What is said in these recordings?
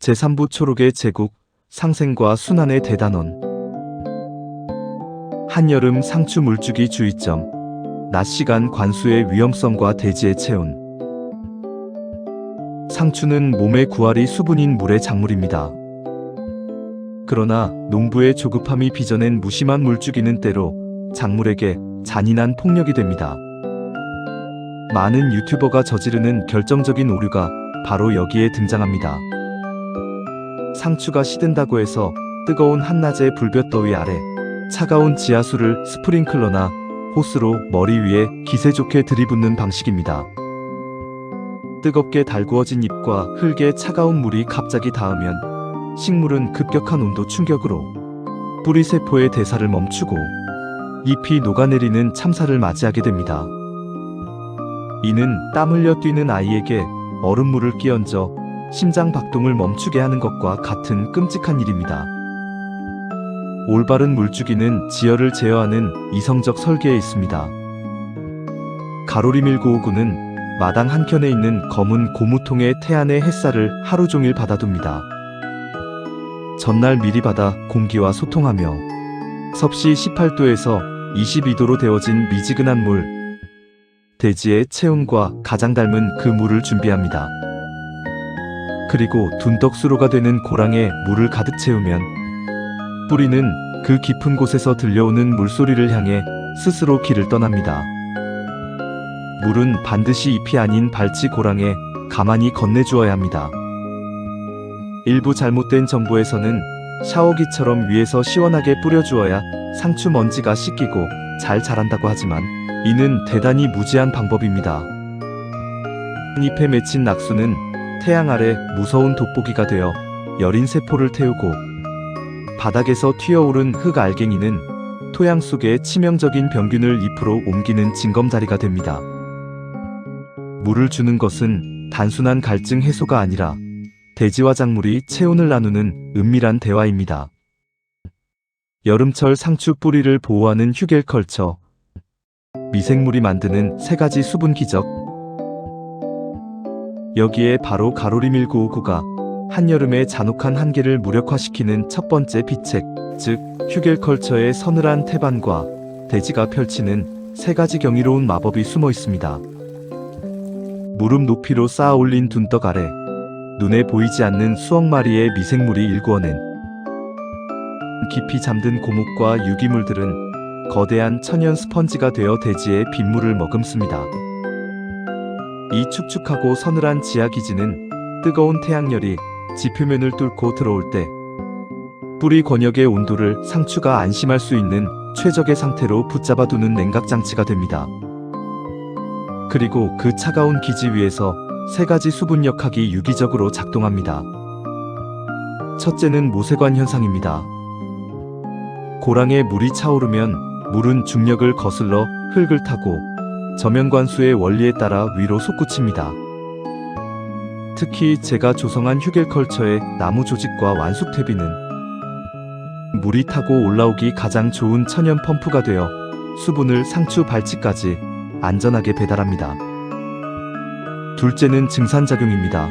제3부 초록의 제국, 상생과 순환의 대단원. 한여름 상추 물주기 주의점. 낮 시간 관수의 위험성과 대지의 체온. 상추는 몸의 9할이 수분인 물의 작물입니다. 그러나 농부의 조급함이 빚어낸 무심한 물주기는 때로 작물에게 잔인한 폭력이 됩니다. 많은 유튜버가 저지르는 결정적인 오류가 바로 여기에 등장합니다. 상추가 시든다고 해서 뜨거운 한낮의 불볕더위 아래 차가운 지하수를 스프링클러나 호스로 머리 위에 기세 좋게 들이붓는 방식입니다. 뜨겁게 달구어진 잎과 흙에 차가운 물이 갑자기 닿으면 식물은 급격한 온도 충격으로 뿌리 세포의 대사를 멈추고 잎이 녹아내리는 참사를 맞이하게 됩니다. 이는 땀 흘려 뛰는 아이에게 얼음물을 끼얹어 심장 박동을 멈추게 하는 것과 같은 끔찍한 일입니다. 올바른 물주기는 지열을 제어하는 이성적 설계에 있습니다. 가로리 1959는 마당 한켠에 있는 검은 고무통에 태안의 햇살을 하루 종일 받아둡니다. 전날 미리 받아 공기와 소통하며 섭씨 18도에서 22도로 데워진 미지근한 물, 대지의 체온과 가장 닮은 그 물을 준비합니다. 그리고 둔덕수로가 되는 고랑에 물을 가득 채우면 뿌리는 그 깊은 곳에서 들려오는 물소리를 향해 스스로 길을 떠납니다. 물은 반드시 잎이 아닌 발치 고랑에 가만히 건네주어야 합니다. 일부 잘못된 정보에서는 샤워기처럼 위에서 시원하게 뿌려주어야 상추 먼지가 씻기고 잘 자란다고 하지만 이는 대단히 무지한 방법입니다. 잎에 맺힌 낙수는 태양 아래 무서운 돋보기가 되어 여린 세포를 태우고 바닥에서 튀어오른 흙 알갱이는 토양 속의 치명적인 병균을 잎으로 옮기는 징검다리가 됩니다. 물을 주는 것은 단순한 갈증 해소가 아니라 대지와 작물이 체온을 나누는 은밀한 대화입니다. 여름철 상추 뿌리를 보호하는 휴겔컬처. 미생물이 만드는 3가지 수분 기적. 여기에 바로 가로리 1959가 한여름의 잔혹한 한계를 무력화시키는 첫 번째 비책, 즉 휴겔컬처의 서늘한 태반과 대지가 펼치는 3가지 경이로운 마법이 숨어 있습니다. 무릎 높이로 쌓아 올린 둔떡 아래 눈에 보이지 않는 수억 마리의 미생물이 일구어낸 깊이 잠든 고목과 유기물들은 거대한 천연 스펀지가 되어 대지의 빗물을 머금습니다. 이 축축하고 서늘한 지하기지는 뜨거운 태양열이 지표면을 뚫고 들어올 때 뿌리 권역의 온도를 상추가 안심할 수 있는 최적의 상태로 붙잡아두는 냉각장치가 됩니다. 그리고 그 차가운 기지 위에서 3가지 수분역학이 유기적으로 작동합니다. 첫째는 모세관 현상입니다. 고랑에 물이 차오르면 물은 중력을 거슬러 흙을 타고 저면관수의 원리에 따라 위로 솟구칩니다. 특히 제가 조성한 휴겔컬처의 나무 조직과 완숙퇴비는 물이 타고 올라오기 가장 좋은 천연 펌프가 되어 수분을 상추 발치까지 안전하게 배달합니다. 둘째는 증산작용입니다.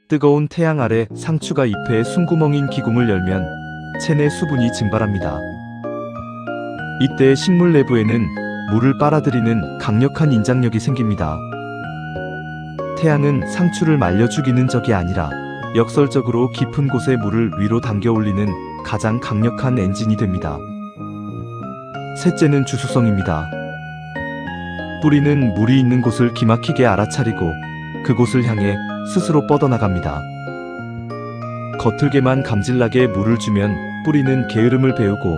뜨거운 태양 아래 상추가 잎에 숨구멍인 기공을 열면 체내 수분이 증발합니다. 이때 식물 내부에는 물을 빨아들이는 강력한 인장력이 생깁니다. 태양은 상추를 말려 죽이는 적이 아니라 역설적으로 깊은 곳에 물을 위로 당겨 올리는 가장 강력한 엔진이 됩니다. 셋째는 주수성입니다. 뿌리는 물이 있는 곳을 기막히게 알아차리고 그곳을 향해 스스로 뻗어나갑니다. 겉을게만 감질나게 물을 주면 뿌리는 게으름을 배우고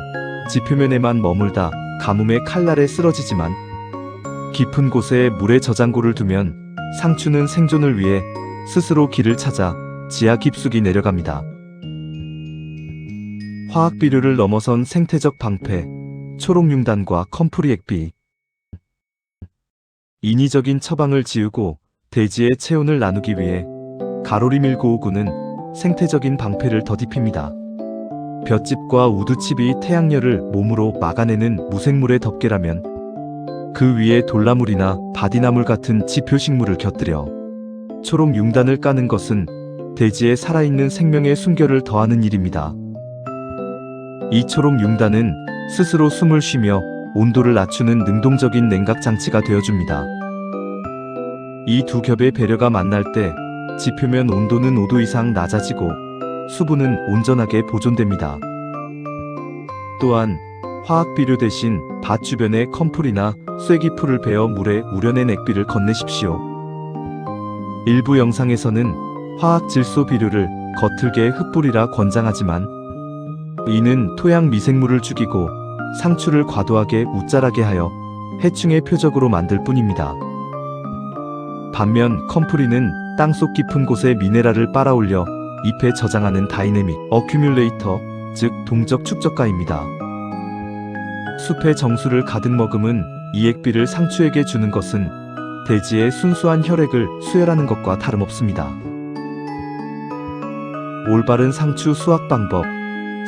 지표면에만 머물다 가뭄의 칼날에 쓰러지지만 깊은 곳에 물의 저장고를 두면 상추는 생존을 위해 스스로 길을 찾아 지하 깊숙이 내려갑니다. 화학 비료를 넘어선 생태적 방패, 초록융단과 컴프리액비. 인위적인 처방을 지우고 대지의 체온을 나누기 위해 가로리 1959는 생태적인 방패를 더딥힙니다. 볏짚과 우두칩이 태양열을 몸으로 막아내는 무생물의 덮개라면 그 위에 돌나물이나 바디나물 같은 지표식물을 곁들여 초록 융단을 까는 것은 대지에 살아있는 생명의 순결을 더하는 일입니다. 이 초록 융단은 스스로 숨을 쉬며 온도를 낮추는 능동적인 냉각 장치가 되어줍니다. 이 두 겹의 배려가 만날 때 지표면 온도는 5도 이상 낮아지고 수분은 온전하게 보존됩니다. 또한 화학 비료 대신 밭 주변에 컴풀이나 쐐기풀을 베어 물에 우려낸 액비를 건네십시오. 일부 영상에서는 화학 질소 비료를 겉을게 흙뿌리라 권장하지만 이는 토양 미생물을 죽이고 상추를 과도하게 웃자라게 하여 해충의 표적으로 만들 뿐입니다. 반면 컴프리는 땅속 깊은 곳에 미네랄을 빨아올려 잎에 저장하는 다이내믹 어큐뮬레이터, 즉 동적 축적가입니다. 숲의 정수를 가득 머금은 이 액비를 상추에게 주는 것은 대지의 순수한 혈액을 수혈하는 것과 다름없습니다. 올바른 상추 수확 방법,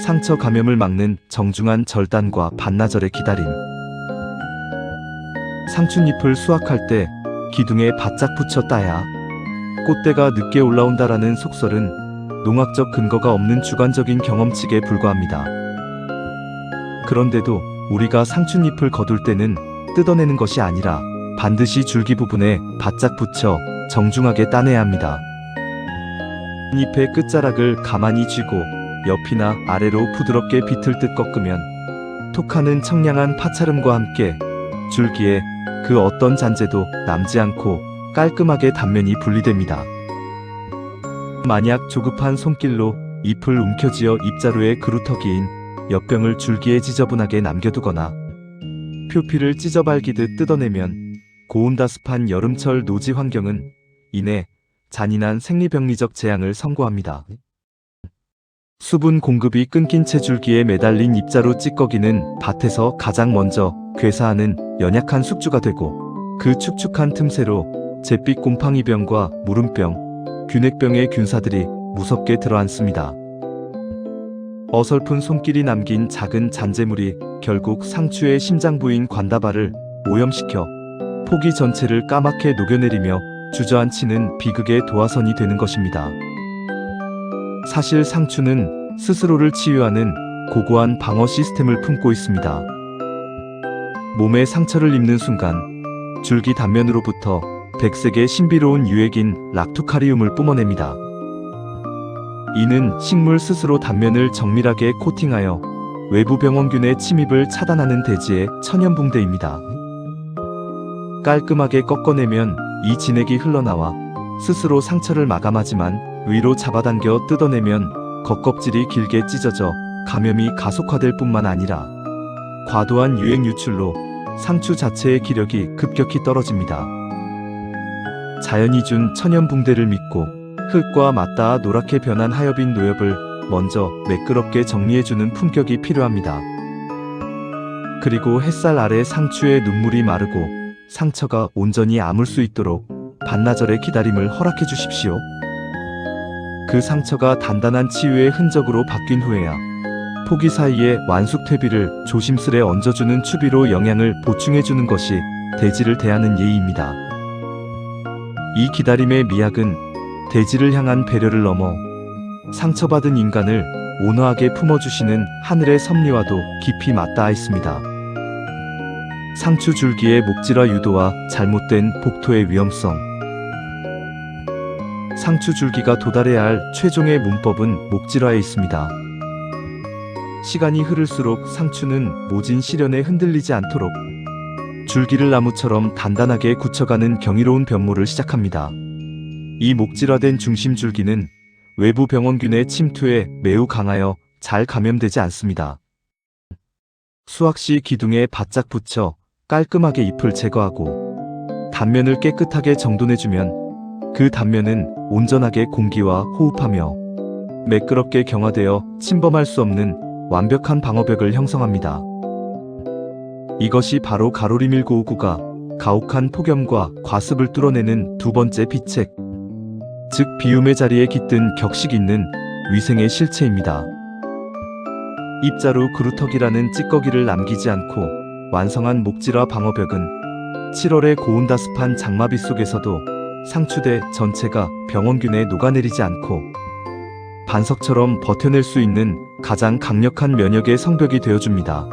상처 감염을 막는 정중한 절단과 반나절의 기다림. 상추잎을 수확할 때 기둥에 바짝 붙여 따야 꽃대가 늦게 올라온다라는 속설은 농학적 근거가 없는 주관적인 경험칙에 불과합니다. 그런데도 우리가 상추잎을 거둘 때는 뜯어내는 것이 아니라 반드시 줄기 부분에 바짝 붙여 정중하게 따내야 합니다. 잎의 끝자락을 가만히 쥐고 옆이나 아래로 부드럽게 비틀듯 꺾으면 톡하는 청량한 파차름과 함께 줄기에 그 어떤 잔재도 남지 않고 깔끔하게 단면이 분리됩니다. 만약 조급한 손길로 잎을 움켜쥐어 잎자루에 그루터기인 엿병을 줄기에 지저분하게 남겨두거나 표피를 찢어발기듯 뜯어내면 고온다습한 여름철 노지 환경은 이내 잔인한 생리병리적 재앙을 선고합니다. 수분 공급이 끊긴 채 줄기에 매달린 잎자루 찌꺼기는 밭에서 가장 먼저 괴사하는 연약한 숙주가 되고 그 축축한 틈새로 잿빛 곰팡이병과 무름병, 균핵병의 균사들이 무섭게 들어앉습니다. 어설픈 손길이 남긴 작은 잔재물이 결국 상추의 심장부인 관다발을 오염시켜 포기 전체를 까맣게 녹여내리며 주저앉히는 비극의 도화선이 되는 것입니다. 사실 상추는 스스로를 치유하는 고고한 방어 시스템을 품고 있습니다. 몸에 상처를 입는 순간 줄기 단면으로부터 백색의 신비로운 유액인 락투카리움을 뿜어냅니다. 이는 식물 스스로 단면을 정밀하게 코팅하여 외부 병원균의 침입을 차단하는 대지의 천연붕대입니다. 깔끔하게 꺾어내면 이 진액이 흘러나와 스스로 상처를 마감하지만 위로 잡아당겨 뜯어내면 겉껍질이 길게 찢어져 감염이 가속화될 뿐만 아니라 과도한 유액 유출로 상추 자체의 기력이 급격히 떨어집니다. 자연이 준 천연붕대를 믿고 흙과 맞닿아 노랗게 변한 하엽인 노엽을 먼저 매끄럽게 정리해주는 품격이 필요합니다. 그리고 햇살 아래 상추의 눈물이 마르고 상처가 온전히 아물 수 있도록 반나절의 기다림을 허락해 주십시오. 그 상처가 단단한 치유의 흔적으로 바뀐 후에야 포기 사이에 완숙퇴비를 조심스레 얹어주는 추비로 영양을 보충해주는 것이 대지를 대하는 예의입니다. 이 기다림의 미학은 대지를 향한 배려를 넘어 상처받은 인간을 온화하게 품어주시는 하늘의 섭리와도 깊이 맞닿아 있습니다. 상추 줄기의 목질화 유도와 잘못된 복토의 위험성. 상추 줄기가 도달해야 할 최종의 문법은 목질화에 있습니다. 시간이 흐를수록 상추는 모진 시련에 흔들리지 않도록 줄기를 나무처럼 단단하게 굳혀가는 경이로운 변모를 시작합니다. 이 목질화된 중심 줄기는 외부 병원균의 침투에 매우 강하여 잘 감염되지 않습니다. 수확 시 기둥에 바짝 붙여 깔끔하게 잎을 제거하고 단면을 깨끗하게 정돈해주면 그 단면은 온전하게 공기와 호흡하며 매끄럽게 경화되어 침범할 수 없는 완벽한 방어벽을 형성합니다. 이것이 바로 가로리1959가 가혹한 폭염과 과습을 뚫어내는 두 번째 비책, 즉 비움의 자리에 깃든 격식 있는 위생의 실체입니다. 잎자루 그루터기라는 찌꺼기를 남기지 않고 완성한 목질화 방어벽은 7월의 고온다습한 장마비 속에서도 상추대 전체가 병원균에 녹아내리지 않고 반석처럼 버텨낼 수 있는 가장 강력한 면역의 성벽이 되어줍니다.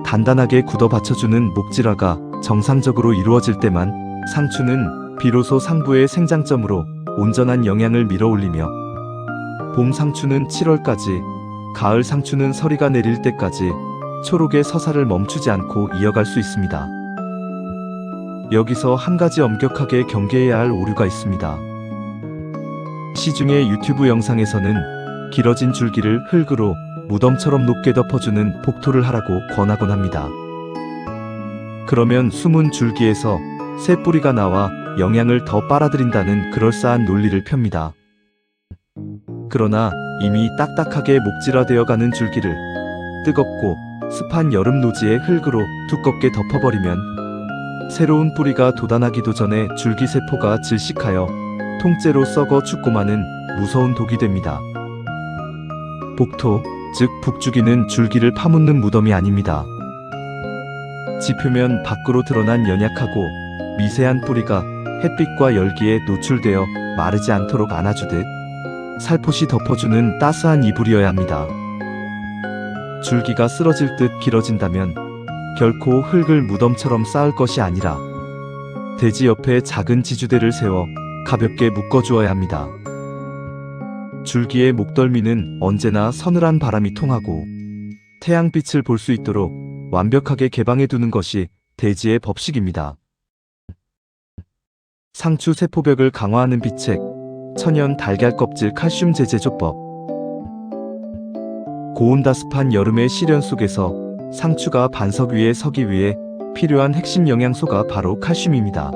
단단하게 굳어 받쳐주는 목질화가 정상적으로 이루어질 때만 상추는 비로소 상부의 생장점으로 온전한 영양을 밀어올리며 봄 상추는 7월까지, 가을 상추는 서리가 내릴 때까지 초록의 서사를 멈추지 않고 이어갈 수 있습니다. 여기서 한 가지 엄격하게 경계해야 할 오류가 있습니다. 시중의 유튜브 영상에서는 길어진 줄기를 흙으로 무덤처럼 높게 덮어주는 폭토를 하라고 권하곤 합니다. 그러면 숨은 줄기에서 새 뿌리가 나와 영양을 더 빨아들인다는 그럴싸한 논리를 펴니다. 그러나 이미 딱딱하게 목질화되어 가는 줄기를 뜨겁고 습한 여름 노지의 흙으로 두껍게 덮어버리면 새로운 뿌리가 돋아나기도 전에 줄기세포가 질식하여 통째로 썩어 죽고 마는 무서운 독이 됩니다. 복토, 즉 북주기는 줄기를 파묻는 무덤이 아닙니다. 지표면 밖으로 드러난 연약하고 미세한 뿌리가 햇빛과 열기에 노출되어 마르지 않도록 안아주듯 살포시 덮어주는 따스한 이불이어야 합니다. 줄기가 쓰러질 듯 길어진다면 결코 흙을 무덤처럼 쌓을 것이 아니라 대지 옆에 작은 지주대를 세워 가볍게 묶어주어야 합니다. 줄기의 목덜미는 언제나 서늘한 바람이 통하고 태양빛을 볼 수 있도록 완벽하게 개방해 두는 것이 대지의 법칙입니다. 상추 세포벽을 강화하는 비책, 천연 달걀 껍질 칼슘 제제조법. 고온다습한 여름의 시련 속에서 상추가 반석 위에 서기 위해 필요한 핵심 영양소가 바로 칼슘입니다.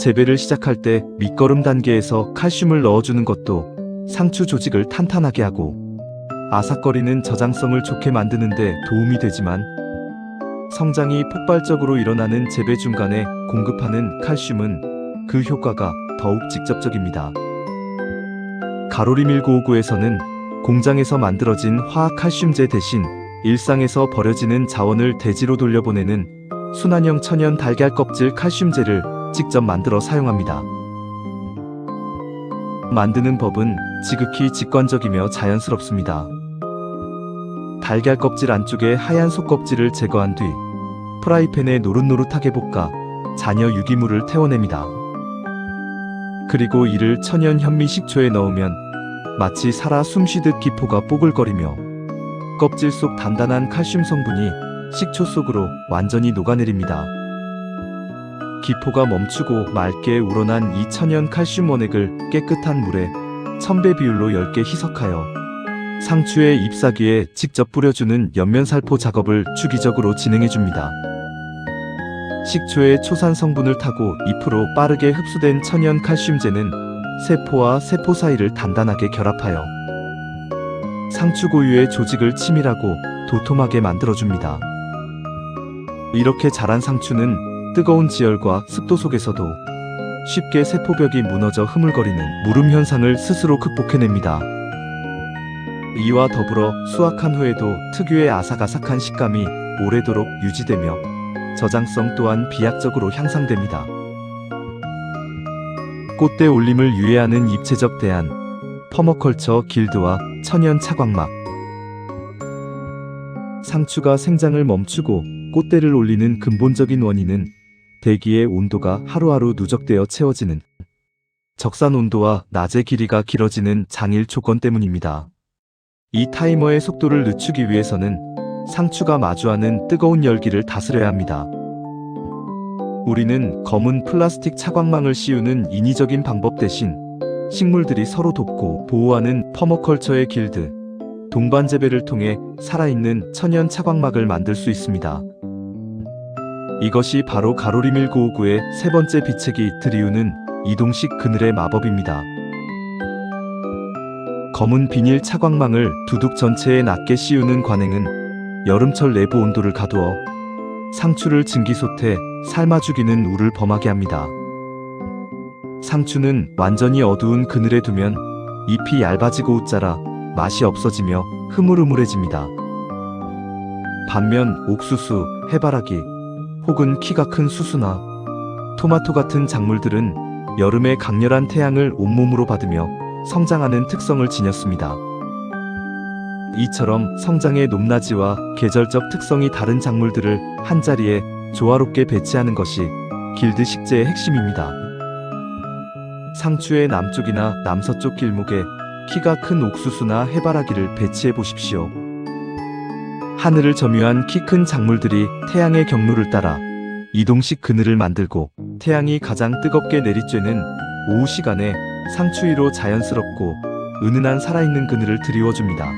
재배를 시작할 때 밑거름 단계에서 칼슘을 넣어주는 것도 상추 조직을 탄탄하게 하고 아삭거리는 저장성을 좋게 만드는 데 도움이 되지만 성장이 폭발적으로 일어나는 재배 중간에 공급하는 칼슘은 그 효과가 더욱 직접적입니다. 가로리 밀고5구에서는 공장에서 만들어진 화학 칼슘제 대신 일상에서 버려지는 자원을 대지로 돌려보내는 순환형 천연 달걀 껍질 칼슘제를 직접 만들어 사용합니다. 만드는 법은 지극히 직관적이며 자연스럽습니다. 달걀 껍질 안쪽의 하얀 속껍질을 제거한 뒤 프라이팬에 노릇노릇하게 볶아 잔여 유기물을 태워냅니다. 그리고 이를 천연 현미 식초에 넣으면 마치 살아 숨쉬듯 기포가 뽀글거리며 껍질 속 단단한 칼슘 성분이 식초 속으로 완전히 녹아내립니다. 기포가 멈추고 맑게 우러난 이 천연 칼슘 원액을 깨끗한 물에 1000배 비율로 10개 희석하여 상추의 잎사귀에 직접 뿌려주는 옆면살포 작업을 주기적으로 진행해줍니다. 식초의 초산 성분을 타고 잎으로 빠르게 흡수된 천연 칼슘제는 세포와 세포 사이를 단단하게 결합하여 상추 고유의 조직을 치밀하고 도톰하게 만들어줍니다. 이렇게 자란 상추는 뜨거운 지열과 습도 속에서도 쉽게 세포벽이 무너져 흐물거리는 무름 현상을 스스로 극복해냅니다. 이와 더불어 수확한 후에도 특유의 아삭아삭한 식감이 오래도록 유지되며 저장성 또한 비약적으로 향상됩니다. 꽃대 올림을 유예하는 입체적 대안, 퍼머컬처 길드와 천연 차광막. 상추가 생장을 멈추고 꽃대를 올리는 근본적인 원인은 대기의 온도가 하루하루 누적되어 채워지는 적산 온도와 낮의 길이가 길어지는 장일 조건 때문입니다. 이 타이머의 속도를 늦추기 위해서는 상추가 마주하는 뜨거운 열기를 다스려야 합니다. 우리는 검은 플라스틱 차광망을 씌우는 인위적인 방법 대신 식물들이 서로 돕고 보호하는 퍼머컬처의 길드, 동반 재배를 통해 살아있는 천연 차광막을 만들 수 있습니다. 이것이 바로 가로리 밀고5구의 세 번째 비책이 들이우는 이동식 그늘의 마법입니다. 검은 비닐 차광망을 두둑 전체에 낮게 씌우는 관행은 여름철 내부 온도를 가두어 상추를 증기소태, 삶아 죽이는 우를 범하게 합니다. 상추는 완전히 어두운 그늘에 두면 잎이 얇아지고 웃자라 맛이 없어지며 흐물흐물해집니다. 반면 옥수수, 해바라기, 혹은 키가 큰 수수나 토마토 같은 작물들은 여름의 강렬한 태양을 온몸으로 받으며 성장하는 특성을 지녔습니다. 이처럼 성장의 높낮이와 계절적 특성이 다른 작물들을 한자리에 조화롭게 배치하는 것이 길드 식재의 핵심입니다. 상추의 남쪽이나 남서쪽 길목에 키가 큰 옥수수나 해바라기를 배치해 보십시오. 하늘을 점유한 키 큰 작물들이 태양의 경로를 따라 이동식 그늘을 만들고 태양이 가장 뜨겁게 내리쬐는 오후 시간에 상추 위로 자연스럽고 은은한 살아있는 그늘을 드리워줍니다.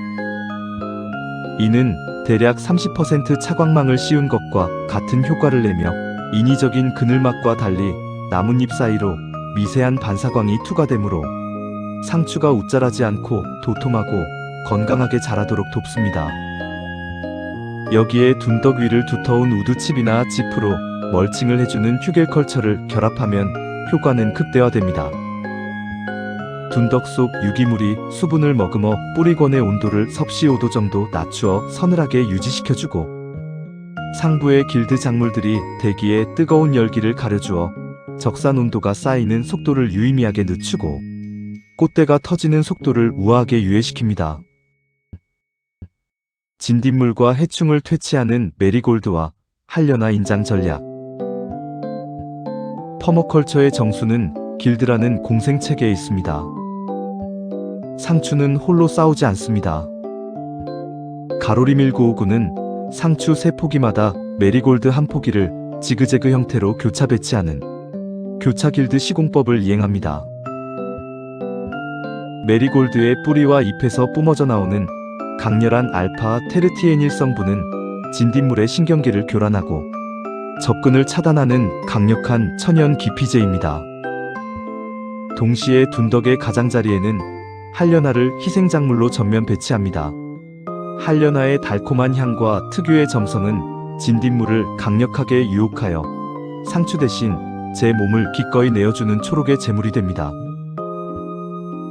이는 대략 30% 차광망을 씌운 것과 같은 효과를 내며 인위적인 그늘막과 달리 나뭇잎 사이로 미세한 반사광이 투과되므로 상추가 웃자라지 않고 도톰하고 건강하게 자라도록 돕습니다. 여기에 둔덕 위를 두터운 우드칩이나 지프로 멀칭을 해주는 휴겔컬처를 결합하면 효과는 극대화됩니다. 둔덕 속 유기물이 수분을 머금어 뿌리권의 온도를 섭씨 5도 정도 낮추어 서늘하게 유지시켜주고 상부의 길드 작물들이 대기에 뜨거운 열기를 가려주어 적산 온도가 쌓이는 속도를 유의미하게 늦추고 꽃대가 터지는 속도를 우아하게 유예시킵니다. 진딧물과 해충을 퇴치하는 메리골드와 한려나 인장 전략. 퍼머컬처의 정수는 길드라는 공생체계에 있습니다. 상추는 홀로 싸우지 않습니다. 가로리 밀고 5구는 상추 3포기마다 메리골드 1포기를 지그재그 형태로 교차 배치하는 교차 길드 시공법을 이행합니다. 메리골드의 뿌리와 잎에서 뿜어져 나오는 강렬한 알파 테르티에닐 성분은 진딧물의 신경계를 교란하고 접근을 차단하는 강력한 천연 기피제입니다. 동시에 둔덕의 가장자리에는 한려나를 희생작물로 전면 배치합니다. 한려나의 달콤한 향과 특유의 점성은 진딧물을 강력하게 유혹하여 상추 대신 제 몸을 기꺼이 내어주는 초록의 제물이 됩니다.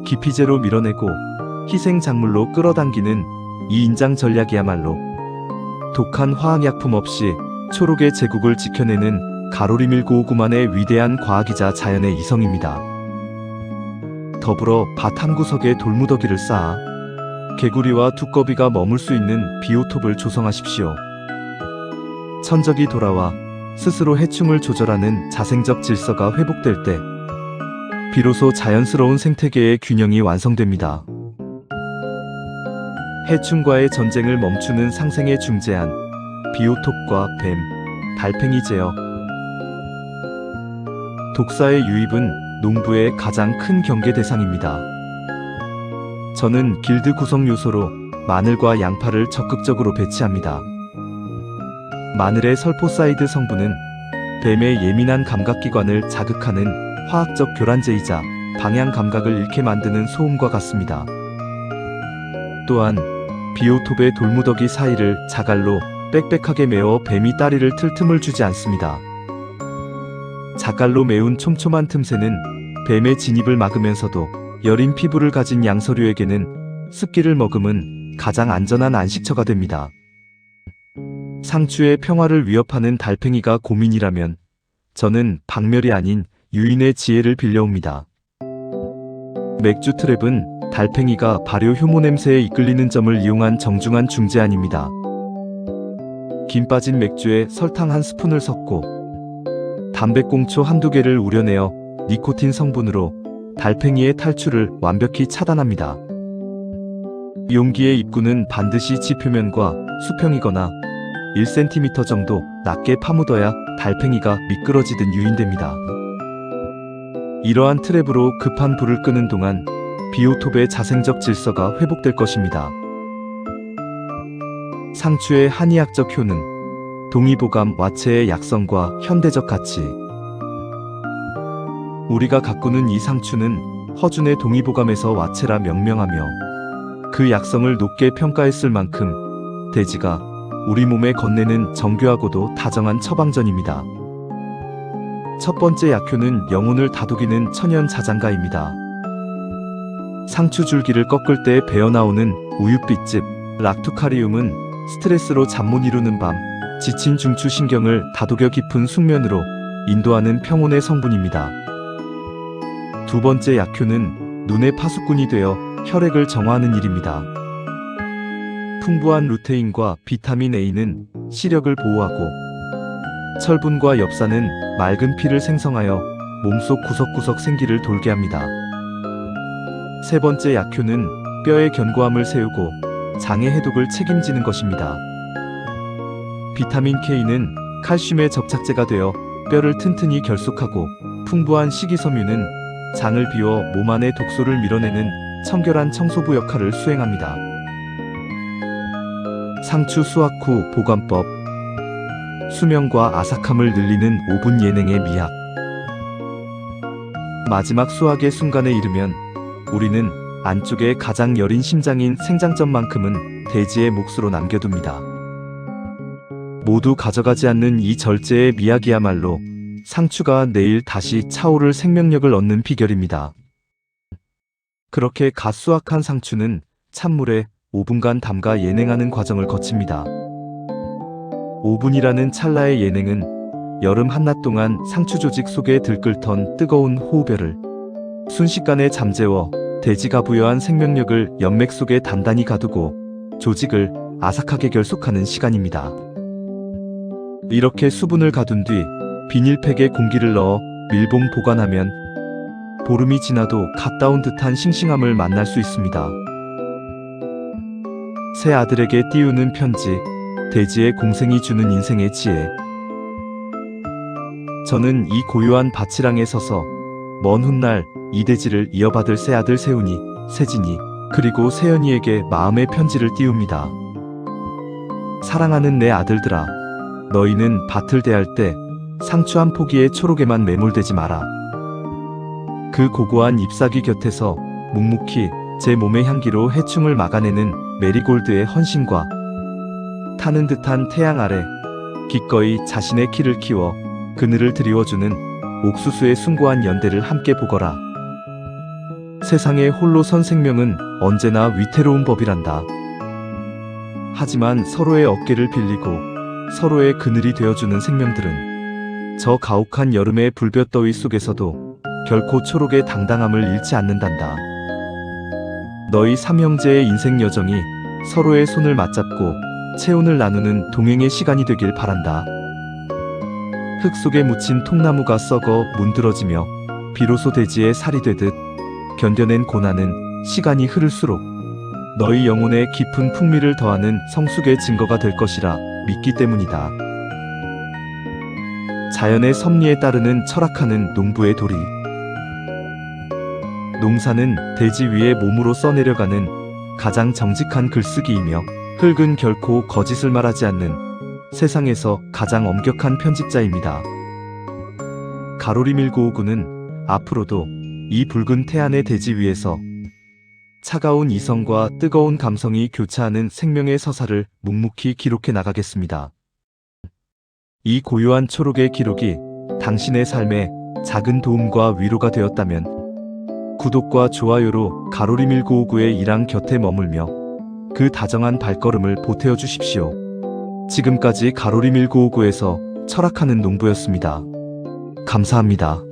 기피제로 밀어내고 희생작물로 끌어당기는 이 인장 전략이야말로 독한 화학약품 없이 초록의 제국을 지켜내는 가로리 밀고 5구만의 위대한 과학이자 자연의 이성입니다. 더불어 밭 한 구석에 돌무더기를 쌓아 개구리와 두꺼비가 머물 수 있는 비오톱을 조성하십시오. 천적이 돌아와 스스로 해충을 조절하는 자생적 질서가 회복될 때 비로소 자연스러운 생태계의 균형이 완성됩니다. 해충과의 전쟁을 멈추는 상생에 중재한 비오톱과 뱀, 달팽이 제어. 독사의 유입은 농부의 가장 큰 경계 대상입니다. 저는 길드 구성 요소로 마늘과 양파를 적극적으로 배치합니다. 마늘의 설포사이드 성분은 뱀의 예민한 감각기관을 자극하는 화학적 교란제이자 방향 감각을 잃게 만드는 소음과 같습니다. 또한 비오톱의 돌무더기 사이를 자갈로 빽빽하게 메워 뱀이 다리를 틀 틈을 주지 않습니다. 자갈로 메운 촘촘한 틈새는 뱀의 진입을 막으면서도 여린 피부를 가진 양서류에게는 습기를 머금은 가장 안전한 안식처가 됩니다. 상추의 평화를 위협하는 달팽이가 고민이라면 저는 박멸이 아닌 유인의 지혜를 빌려옵니다. 맥주 트랩은 달팽이가 발효 효모 냄새에 이끌리는 점을 이용한 정중한 중재안입니다. 김 빠진 맥주에 설탕 한 스푼을 섞고 담배꽁초 한두 개를 우려내어 니코틴 성분으로 달팽이의 탈출을 완벽히 차단합니다. 용기의 입구는 반드시 지표면과 수평이거나 1cm 정도 낮게 파묻어야 달팽이가 미끄러지듯 유인됩니다. 이러한 트랩으로 급한 불을 끄는 동안 비오톱의 자생적 질서가 회복될 것입니다. 상추의 한의학적 효능, 동의보감 와체의 약성과 현대적 가치. 우리가 가꾸는 이 상추는 허준의 동의보감에서 와체라 명명하며 그 약성을 높게 평가했을 만큼 대지가 우리 몸에 건네는 정교하고도 다정한 처방전입니다. 첫 번째 약효는 영혼을 다독이는 천연 자장가입니다. 상추 줄기를 꺾을 때 배어나오는 우윳빛즙 락투카리움은 스트레스로 잠 못 이루는 밤, 지친 중추신경을 다독여 깊은 숙면으로 인도하는 평온의 성분입니다. 두 번째 약효는 눈의 파수꾼이 되어 혈액을 정화하는 일입니다. 풍부한 루테인과 비타민 A는 시력을 보호하고, 철분과 엽산은 맑은 피를 생성하여 몸속 구석구석 생기를 돌게 합니다. 세 번째 약효는 뼈의 견고함을 세우고 장의 해독을 책임지는 것입니다. 비타민 K는 칼슘의 접착제가 되어 뼈를 튼튼히 결속하고, 풍부한 식이섬유는 장을 비워 몸 안의 독소를 밀어내는 청결한 청소부 역할을 수행합니다. 상추 수확 후 보관법. 수명과 아삭함을 늘리는 오븐 예냉의 미학. 마지막 수확의 순간에 이르면 우리는 안쪽에 가장 여린 심장인 생장점만큼은 돼지의 몫으로 남겨둡니다. 모두 가져가지 않는 이 절제의 미학이야말로 상추가 내일 다시 차오를 생명력을 얻는 비결입니다. 그렇게 갓 수확한 상추는 찬물에 5분간 담가 예냉하는 과정을 거칩니다. 5분이라는 찰나의 예냉은 여름 한낮 동안 상추 조직 속에 들끓던 뜨거운 호우별을 순식간에 잠재워 돼지가 부여한 생명력을 연맥 속에 단단히 가두고 조직을 아삭하게 결속하는 시간입니다. 이렇게 수분을 가둔 뒤 비닐팩에 공기를 넣어 밀봉 보관하면 보름이 지나도 갓 따온 듯한 싱싱함을 만날 수 있습니다. 새 아들에게 띄우는 편지, 돼지의 공생이 주는 인생의 지혜. 저는 이 고요한 밭이랑에 서서 먼 훗날 이 돼지를 이어받을 새 아들 세훈이, 세진이, 그리고 세연이에게 마음의 편지를 띄웁니다. 사랑하는 내 아들들아, 너희는 밭을 대할 때 상추 한 포기의 초록에만 매몰되지 마라. 그 고고한 잎사귀 곁에서 묵묵히 제 몸의 향기로 해충을 막아내는 메리골드의 헌신과 타는 듯한 태양 아래 기꺼이 자신의 키를 키워 그늘을 드리워주는 옥수수의 숭고한 연대를 함께 보거라. 세상에 홀로 선 생명은 언제나 위태로운 법이란다. 하지만 서로의 어깨를 빌리고 서로의 그늘이 되어주는 생명들은 저 가혹한 여름의 불볕더위 속에서도 결코 초록의 당당함을 잃지 않는단다. 너희 삼형제의 인생 여정이 서로의 손을 맞잡고 체온을 나누는 동행의 시간이 되길 바란다. 흙 속에 묻힌 통나무가 썩어 문드러지며 비로소 돼지의 살이 되듯 견뎌낸 고난은 시간이 흐를수록 너희 영혼에 깊은 풍미를 더하는 성숙의 증거가 될 것이라 믿기 때문이다. 자연의 섭리에 따르는 철학하는 농부의 도리. 농사는 대지 위에 몸으로 써내려가는 가장 정직한 글쓰기이며 흙은 결코 거짓을 말하지 않는 세상에서 가장 엄격한 편집자입니다. 가로리 밀고오구는 앞으로도 이 붉은 태안의 대지 위에서 차가운 이성과 뜨거운 감성이 교차하는 생명의 서사를 묵묵히 기록해 나가겠습니다. 이 고요한 초록의 기록이 당신의 삶에 작은 도움과 위로가 되었다면 구독과 좋아요로 가로리 밀고오구의 이랑 곁에 머물며 그 다정한 발걸음을 보태어 주십시오. 지금까지 가로리 밀고오구에서 철학하는 농부였습니다. 감사합니다.